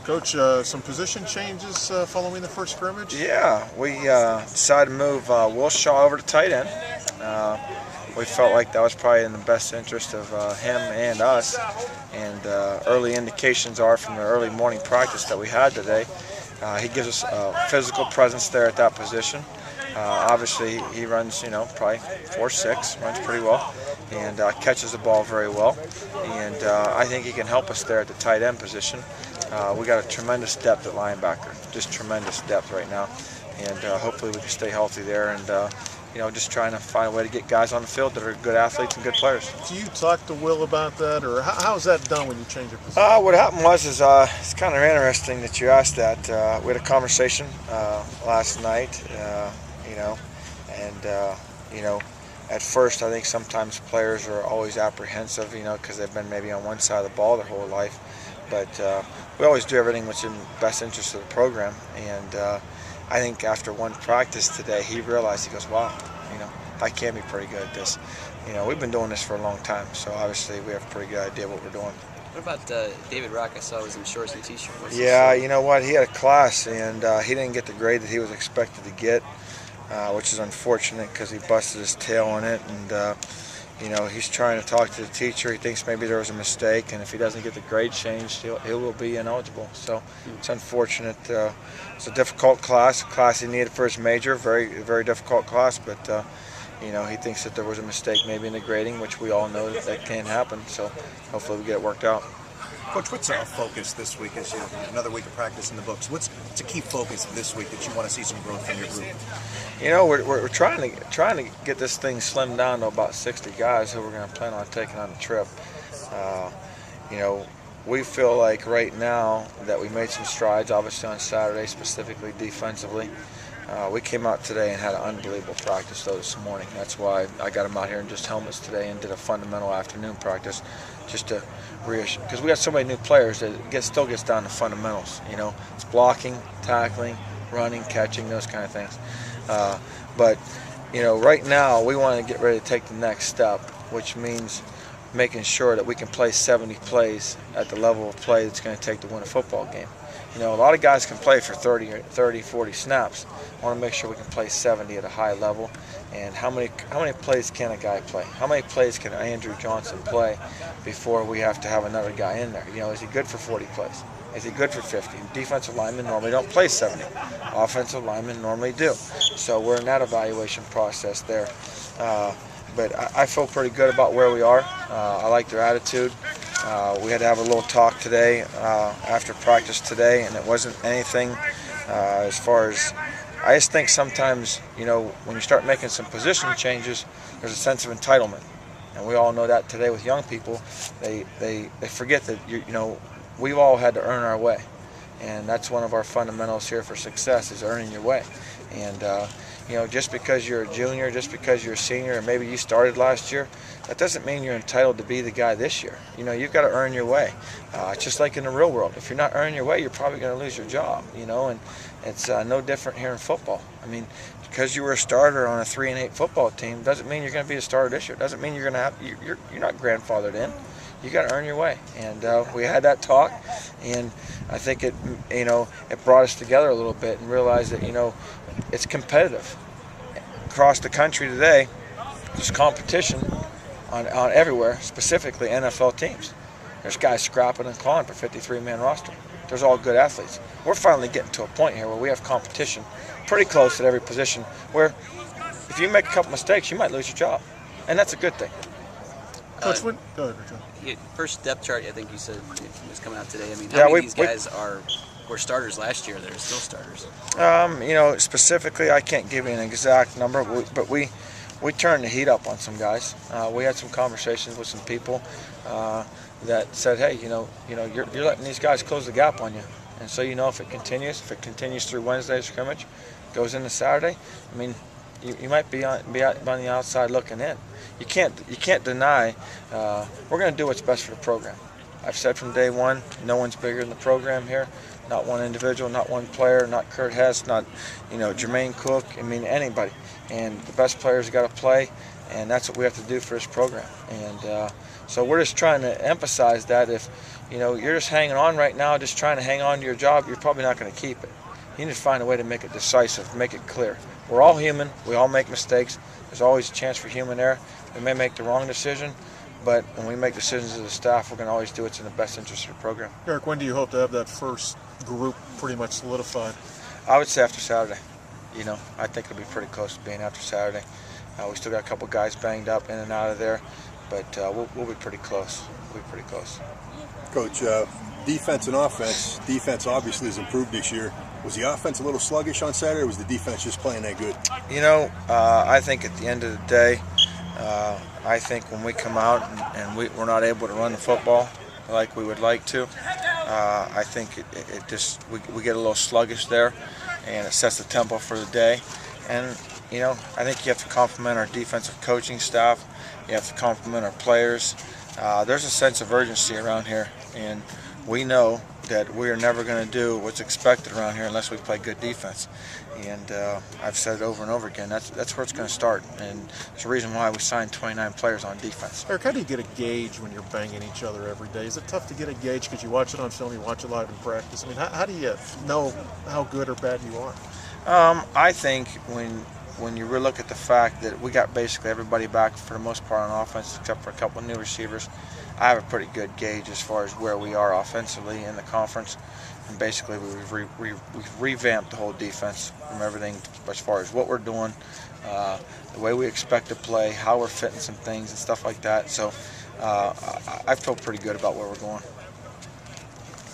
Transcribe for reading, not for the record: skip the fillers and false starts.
Coach, some position changes following the first scrimmage? Yeah, we decided to move Wilshaw over to tight end. We felt like that was probably in the best interest of him and us. And early indications are from the early morning practice that we had today. He gives us a physical presence there at that position. Obviously, he runs, probably 4.6, runs pretty well, and catches the ball very well. And I think he can help us there at the tight end position. We got a tremendous depth at linebacker, just tremendous depth right now. And hopefully we can stay healthy there and, just trying to find a way to get guys on the field that are good athletes and good players. Do you talk to Will about that, or how's that done when you change your position? What happened was it's kind of interesting that you asked that. We had a conversation last night, at first I think sometimes players are always apprehensive, because they've been maybe on one side of the ball their whole life. But we always do everything what's in the best interest of the program. And I think after one practice today, he realized, he goes, wow, I can be pretty good at this. We've been doing this for a long time, so obviously we have a pretty good idea what we're doing. What about David Rock? I saw he was in shorts and t-shirt. Yeah, you know what? He had a class, and he didn't get the grade that he was expected to get, which is unfortunate because he busted his tail on it. And he's trying to talk to the teacher. He thinks maybe there was a mistake, and if he doesn't get the grade changed, he will be ineligible. So it's unfortunate. It's a difficult class, a class he needed for his major, very, very difficult class, but he thinks that there was a mistake maybe in the grading, which we all know that can happen. So hopefully we get it worked out. Coach, what's our focus this week as another week of practice in the books? What's a key focus this week that you want to see some growth from your group? We're trying to get this thing slimmed down to about 60 guys who we're going to plan on taking on the trip. We feel like right now that we made some strides, obviously on Saturday, specifically defensively. We came out today and had an unbelievable practice though this morning. That's why I got them out here in just helmets today and did a fundamental afternoon practice just to reassure, because we got so many new players that it still gets down to fundamentals. It's blocking, tackling, running, catching, those kind of things. But right now we want to get ready to take the next step, which means making sure that we can play 70 plays at the level of play that's going to take to win a football game. A lot of guys can play for 30, 40 snaps. I want to make sure we can play 70 at a high level. And how many plays can a guy play? How many plays can Andrew Johnson play before we have to have another guy in there? Is he good for 40 plays? Is he good for 50? Defensive linemen normally don't play 70. Offensive linemen normally do. So we're in that evaluation process there. But I feel pretty good about where we are. I like their attitude. We had to have a little talk today after practice today, and it wasn't anything as far as, I just think sometimes, when you start making some position changes, there's a sense of entitlement. And we all know that today with young people, they forget that, we've all had to earn our way. And that's one of our fundamentals here for success, is earning your way. And just because you're a junior, just because you're a senior, or maybe you started last year, that doesn't mean you're entitled to be the guy this year. You've got to earn your way. Just like in the real world, if you're not earning your way, you're probably going to lose your job. And it's no different here in football. I mean, because you were a starter on a 3-8 football team doesn't mean you're going to be a starter this year. Doesn't mean you're going to you're not grandfathered in. You got to earn your way. And we had that talk, and I think it brought us together a little bit and realized that it's competitive across the country today. There's competition on everywhere, specifically NFL teams. There's guys scrapping and clawing for 53-man roster. There's all good athletes. We're finally getting to a point here where we have competition pretty close at every position, where if you make a couple mistakes, you might lose your job, and that's a good thing. Coach, go ahead, Richard. First depth chart, I think you said was coming out today. I mean, how many of these guys were starters last year that are still starters? Specifically, I can't give you an exact number, but we turned the heat up on some guys. We had some conversations with some people that said, hey, you're letting these guys close the gap on you. And so, if it continues through Wednesday's scrimmage, goes into Saturday, I mean, you might be on the outside looking in. You can't deny we're going to do what's best for the program. I've said from day one, no one's bigger than the program here. Not one individual, not one player, not Kurt Hess, not Jermaine Cook. I mean, anybody. And the best players got to play, and that's what we have to do for this program. And so we're just trying to emphasize that if you know, you're just hanging on right now, just trying to hang on to your job, you're probably not going to keep it. You need to find a way to make it decisive, make it clear. We're all human. We all make mistakes. There's always a chance for human error. We may make the wrong decision, but when we make decisions as a staff, we're going to always do what's in the best interest of the program. Eric, when do you hope to have that first group pretty much solidified? I would say after Saturday. You know, I think it'll be pretty close to being after Saturday. We still got a couple guys banged up in and out of there, but we'll be pretty close. We'll be pretty close. Coach, defense and offense. Defense obviously has improved this year. Was the offense a little sluggish on Saturday, or was the defense just playing that good? You know, I think at the end of the day, I think when we come out and we're not able to run the football like we would like to, I think it just we get a little sluggish there, and it sets the tempo for the day. And you know, I think you have to compliment our defensive coaching staff. You have to compliment our players. There's a sense of urgency around here, and we know that we are never going to do what's expected around here unless we play good defense. And I've said it over and over again, that's where it's going to start. And it's the reason why we signed 29 players on defense. Eric, how do you get a gauge when you're banging each other every day? Is it tough to get a gauge because you watch it on film, you watch it live in practice? I mean, how do you know how good or bad you are? I think when you really look at the fact that we got basically everybody back for the most part on offense except for a couple of new receivers, I have a pretty good gauge as far as where we are offensively in the conference. And basically we've revamped the whole defense from everything as far as what we're doing, the way we expect to play, how we're fitting some things and stuff like that. So I feel pretty good about where we're going.